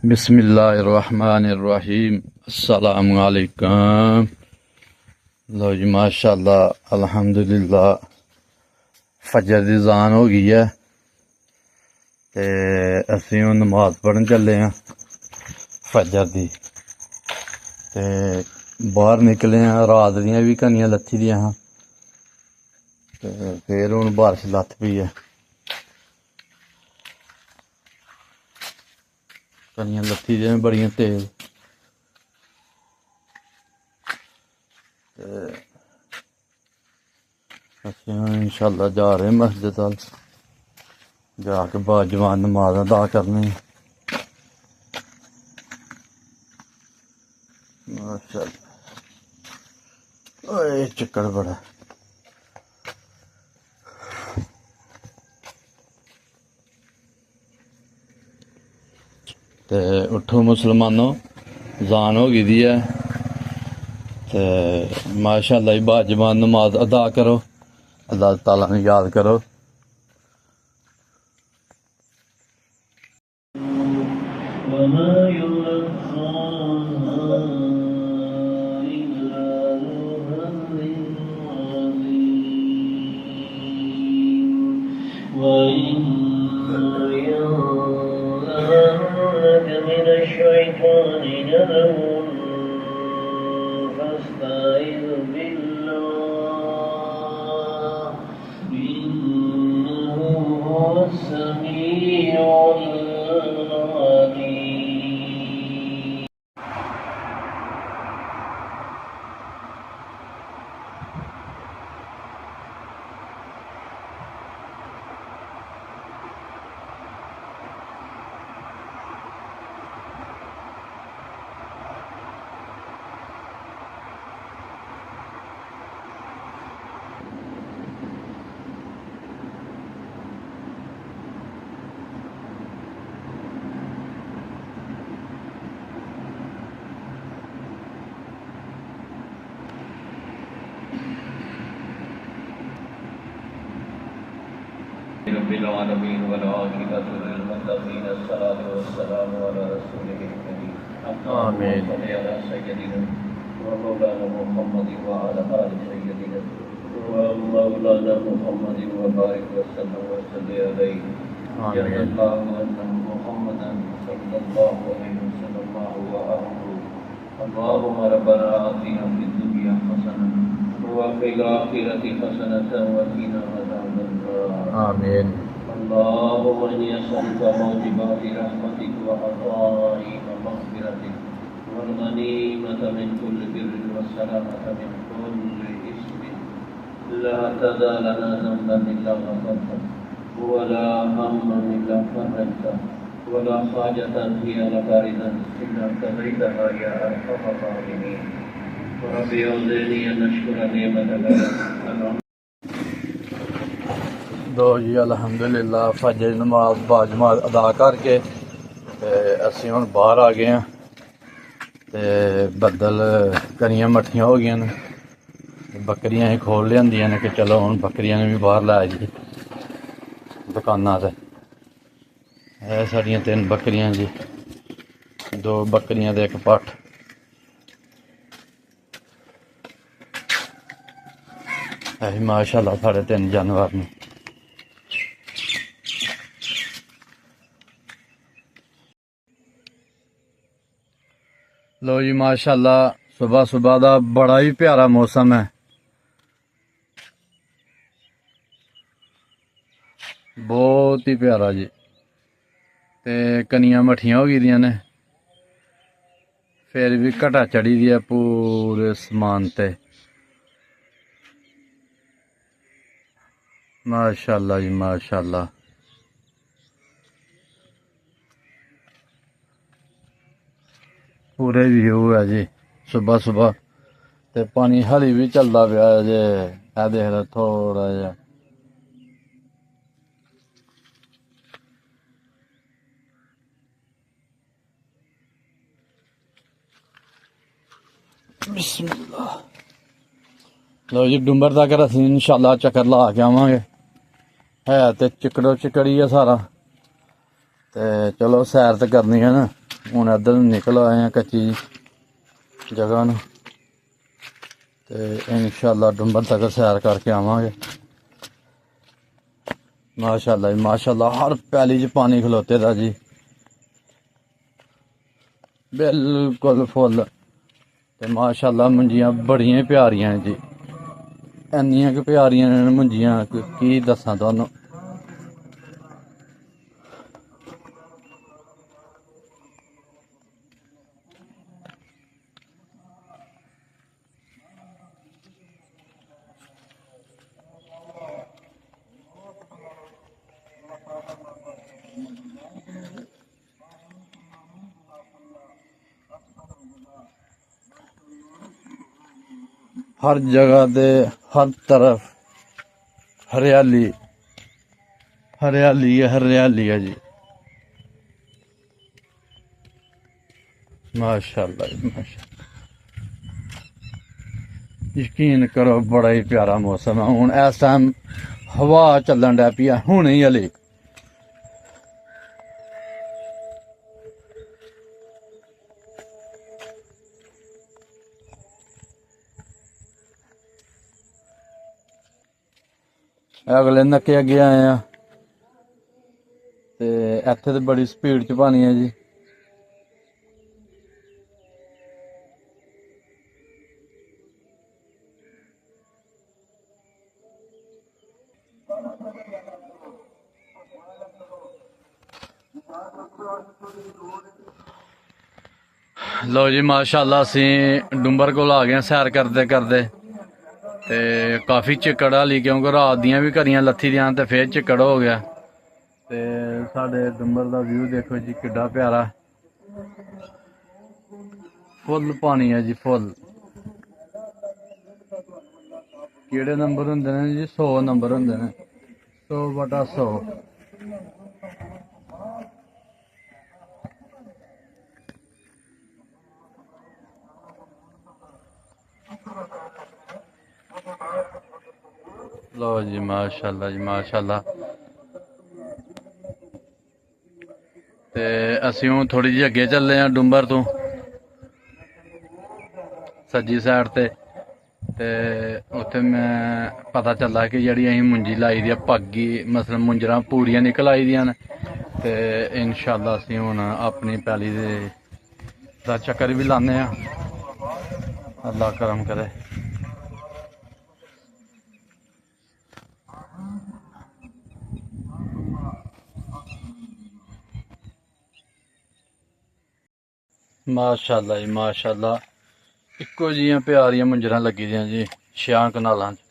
बिस्मिल्लाहिर्रहमानिर्रहीम अस्सलामुअलैकुम। लो जी माशाअल्लाह अल्हम्दुलिल्लाह फजर दी ज़ान हो गई है ते असीं हुण नमाज पढ़न चले हैं फजर दी ते बाहर निकले हैं। रात दियां भी कनियां लत्थी दियां हां ते फिर हुण बारिश लथ पई है। कनियां लत्थी दियां बड़ियां तेज असीं हुण इंशाअल्लाह जा रहे मस्जिद अल जाके बाजमान नमाज अदा करनी। माशाअल्लाह ओए चिक्कड़ बड़ा ते उठो मुसलमानों ज़ान हो गई दी है ते माशाअल्लाह बाजमान नमाज अदा करो, अल्लाह ताला ने याद करो। من الشيطان نزغ فاستعذ بالله إنه هو السميع العليم. رب العالمين والعاقبة للمتقين الصلاة والسلام على رسوله الكريم. آمين. صل على سيدنا ومولانا محمد وعلى آل سيدنا ومولانا محمد وبارك وسلم عليه. جزا الله أن محمدا صلى الله عليه وسلم وآله. اللهم ربنا آتنا في الدنيا حسنة وفي الآخرة حسنة وقنا عذاب النار. آمين. اللهم إني أسألك موجبات رحمتك وعطائك مغفرتك والغنيمة من كل بر والسلامة من كل إثم لا تدع لنا ذنبا إلا غفرته ولا هما إلا فرجته ولا حاجة هي لك رضا إلا قضيتها يا أرحم الراحمين. وربي أوزعني أن أشكر نعمتك दो जी अलहमदुलिल्लाह फजर नमाज बाजमात अदा करके असीं हुण बाहर आ गए हैं ते बदल कनियां मट्ठियां हो गई ने बकरियां ही खोल लियांदियां ने कि चलो हुण बकरियां ने भी बाहर लै जी दुकानां ते। साड़ियां 3 बकरियां जी, 2 बकरियां ते 1 पट्ठ। माशाअल्लाह साढ़े 3 जानवर ने। लो जी माशाअल्लाह सुबह सुबह का बड़ा ही प्यारा मौसम है, बहुत ही प्यारा जी। ते कनियां मट्ठियां हो गई ने, फिर भी घटा चढ़ी दी है पूरे समान ते। माशाअल्लाह जी माशाअल्लाह। पूरे व्यू है जी सुबह सुबह ते पानी हली भी चलता पाया जे। देख लो थोड़ा जा बिस्मिल्लाह। लो जी डुंबर तक असीं इंशाअल्लाह चक्कर ला के आवांगे। है तो चिकड़ो चिकड़ी है सारा ते चलो सैर तो करनी है ना, ਹੁਣ ਇੱਧਰ ਨੂੰ ਨਿਕਲ ਆਏ ਆ ਕੱਚੀ ਜਗ੍ਹਾ ਨੂੰ ਤੇ ਇਨਸ਼ਾਅੱਲਾ ਡੁੰਬਰ ਤੱਕ ਸੈਰ ਕਰਕੇ ਆਵਾਂਗੇ। ਮਾਸ਼ਾਅੱਲਾ ਜੀ ਮਾਸ਼ਾਅੱਲਾ, ਹਰ ਪੈਲੀ 'ਚ ਪਾਣੀ ਖਲੋਤੇ ਦਾ ਜੀ, ਬਿਲਕੁਲ ਫੁੱਲ। ਤੇ ਮਾਸ਼ਾਅੱਲਾ ਮੁੰਜੀਆਂ ਬੜੀਆਂ ਪਿਆਰੀਆਂ ਨੇ ਜੀ, ਇੰਨੀਆਂ ਕਿ ਪਿਆਰੀਆਂ ਨੇ ਮੁੰਜੀਆਂ ਕੀ ਦੱਸਾਂ ਤੁਹਾਨੂੰ। हर जगह दे हर तरफ हरियाली हरियाली है जी, माशाअल्लाह जी माशाअल्लाह। यकीन करो बड़ा ही प्यारा मौसम है। हुण इस टाइम हवा चलन डै पई है हुणे ही हले। अगले नक्के अगे आए हैं ते इत्थे ते बड़ी स्पीड च पानी है जी। लो जी माशाअल्लाह असी डुंबर कोल आ गए सैर करते करते ते काफ़ी चिक्कड़ हाली, क्योंकि रात दियां भी घरियां लत्थी दियां ते फिर चिक्कड़ हो गया। ते साढ़े डुंबर दा व्यू देखो जी किड्डा प्यारा, फुल पानी है जी फुल। केड़े नंबर होंदे ने जी? 100 नंबर होंदे ने, 100/100। लो जी माशाअल्लाह जी माशाअल्लाह। ते असीं हुण थोड़ी जी अगे चले हैं डुंबर तो सज्जी साइड ते उत्थे मैं पता चला कि जिहड़ी असीं मुंजी लाई दी पग्गी मतलब मुंजरां पूरियां निकल आई दियां न। ते इंशाअल्लाह असीं हुण अपनी पैली दा चक्कर भी लाने आ, अल्लाह करम करे। माशाअल्लाह जी माशाअल्लाह, इक्को जिहियां प्यारियां मुंजरां लगी दियां जी 6 कनालां च।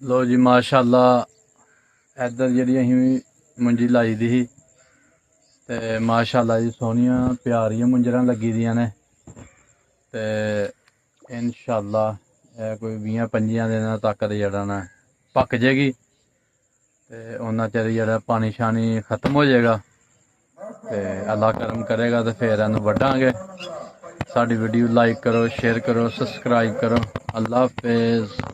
लो जी माशाअल्लाह, इधर जी अं मुंजी लाई दी ही ते माशाअल्लाह जी सोहनियां प्यारियां मुंजरां लगी दियां ने। ते इंशाअल्लाह कोई 20-25 दिन तक जेह्ड़ा ना पक जाएगी ते उन्ना चिर जेह्ड़ा पानी शानी खत्म हो जाएगा ते अल्लाह करम करेगा तो फिर इन्हूं वड्डांगे। साडी वीडियो लाइक करो, शेयर करो, सब्सक्राइब करो। अल्लाह हाफिज़।